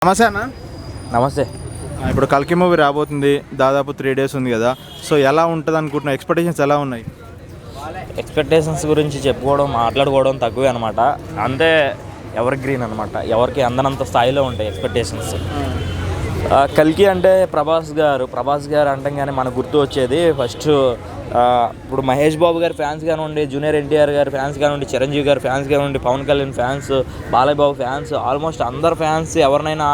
నమస్తే అన్న. నమస్తే. ఇప్పుడు కల్కి మూవీ రాబోతుంది, దాదాపు 3 days ఉంది కదా. సో ఎలా ఉంటుంది అనుకుంటున్నా, ఎక్స్పెక్టేషన్స్ ఎలా ఉన్నాయి? ఎక్స్పెక్టేషన్స్ గురించి చెప్పుకోవడం మాట్లాడుకోవడం తక్కువే అనమాట. అంతే, ఎవర్ గ్రీన్ అనమాట. ఎవరికి అందనంత స్థాయిలో ఉంటాయి ఎక్స్పెక్టేషన్స్. కల్కి అంటే ప్రభాస్ గారు అంటంగానే మనకు గుర్తు వచ్చేది ఫస్ట్ ఇప్పుడు మహేష్ బాబు గారి ఫ్యాన్స్ కానివ్వండి, జూనియర్ ఎన్టీఆర్ గారి ఫ్యాన్స్ కానివ్వండి, చిరంజీవి గారి ఫ్యాన్స్ కానివ్వండి, Pawan Kalyan fans, Balayya Babu fans, almost అందరు ఫ్యాన్స్ ఎవరినైనా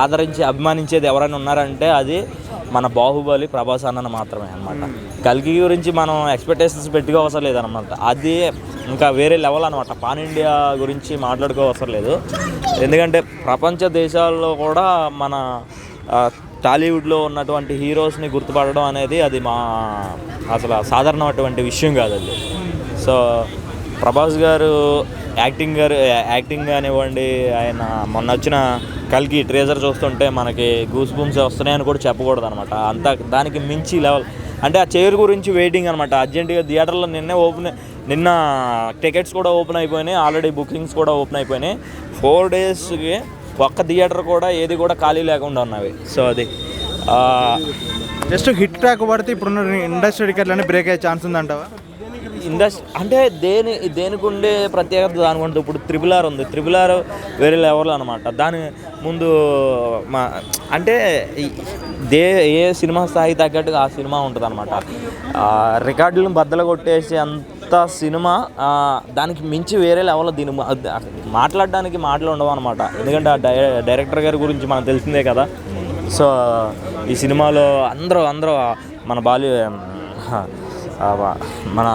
ఆదరించి అభిమానించేది ఎవరైనా ఉన్నారంటే అది మన బాహుబలి ప్రభాస్ అన్న మాత్రమే అనమాట. కల్కి గురించి మనం ఎక్స్పెక్టేషన్స్ పెట్టుకోవసరం లేదనమాట. అది ఇంకా వేరే లెవెల్ అనమాట. పాన్ ఇండియా గురించి మాట్లాడుకోవసరం లేదు. ఎందుకంటే ప్రపంచ దేశాల్లో కూడా మన టాలీవుడ్లో ఉన్నటువంటి హీరోస్ని గుర్తుపడడం అనేది అది అసలు సాధారణమైనటువంటి విషయం కాదు అది. సో ప్రభాస్ గారు యాక్టింగ్ కానివ్వండి, ఆయన మొన్న వచ్చిన కల్కి ట్రేజర్ చూస్తుంటే మనకి గూస్ బూమ్స్ వస్తున్నాయని కూడా చెప్పకూడదు అనమాట. అంత దానికి మించి లెవెల్. అంటే ఆ చైర్ గురించి వెయిటింగ్ అనమాట. అర్జెంటుగా థియేటర్లో నిన్న టికెట్స్ కూడా ఓపెన్ అయిపోయినాయి, ఆల్రెడీ బుకింగ్స్ కూడా ఓపెన్ అయిపోయినాయి. 4 daysకి ఒక్క థియేటర్ కూడా ఏది కూడా ఖాళీ లేకుండా ఉన్నవి. సో అది జస్ట్ హిట్ ట్రాక్ పడితే ఇప్పుడున్న ఇండస్ట్రీ టికెట్లన్నీ బ్రేక్ అయ్యే ఛాన్స్ ఉందంటావా? అంటే దేనికి ఉండే ప్రత్యేకత దానికి ఉంటుంది. ఇప్పుడు RRR ఉంది. RRR వేరే లెవెల్ అనమాట. దాని ముందు అంటే ఏ సినిమా స్థాయి తగ్గట్టుగా ఆ సినిమా ఉంటుంది అనమాట. రికార్డులను బద్దలు కొట్టేసి అంత సినిమా దానికి మించి వేరే లెవెల్లో దీని మాట్లాడడానికి మాటలు ఉండవు అనమాట. ఎందుకంటే ఆ డైరెక్టర్ గారి గురించి మనకు తెలిసిందే కదా. సో ఈ సినిమాలో అందరూ మన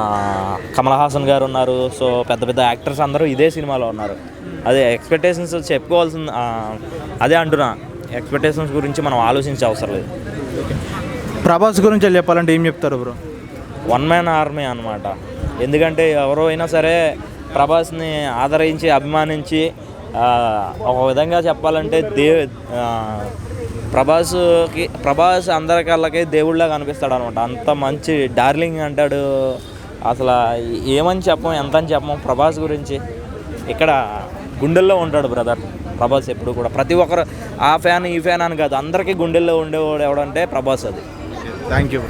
కమల్ హాసన్ గారు ఉన్నారు. సో పెద్ద యాక్టర్స్ అందరూ ఇదే సినిమాలో ఉన్నారు. అదే ఎక్స్పెక్టేషన్స్ చెప్పుకోవాల్సింది. అదే అంటున్నా, ఎక్స్పెక్టేషన్స్ గురించి మనం ఆలోచించే అవసరం లేదు. ప్రభాస్ గురించి చెప్పాలంటే ఏం చెప్తారు బ్రో? వన్ మ్యాన్ ఆర్మీ అనమాట. ఎందుకంటే ఎవరో అయినా సరే ప్రభాస్ని ఆదరించి అభిమానించి ఒక విధంగా చెప్పాలంటే ప్రభాస్ అందరికళ్ళకి దేవుళ్ళగా కనిపిస్తాడు అనమాట. అంత మంచి డార్లింగ్ అంటాడు. అసలు ఏమని చెప్పం, ఎంత అని చెప్పం ప్రభాస్ గురించి. ఇక్కడ గుండెల్లో ఉంటాడు బ్రదర్ ప్రభాస్ ఎప్పుడు కూడా. ప్రతి ఒక్కరు ఆ ఫ్యాన్ ఈ ఫ్యాన్ అని కాదు, అందరికీ గుండెల్లో ఉండేవాడు ఎవడంటే ప్రభాస్. అది. Thank you.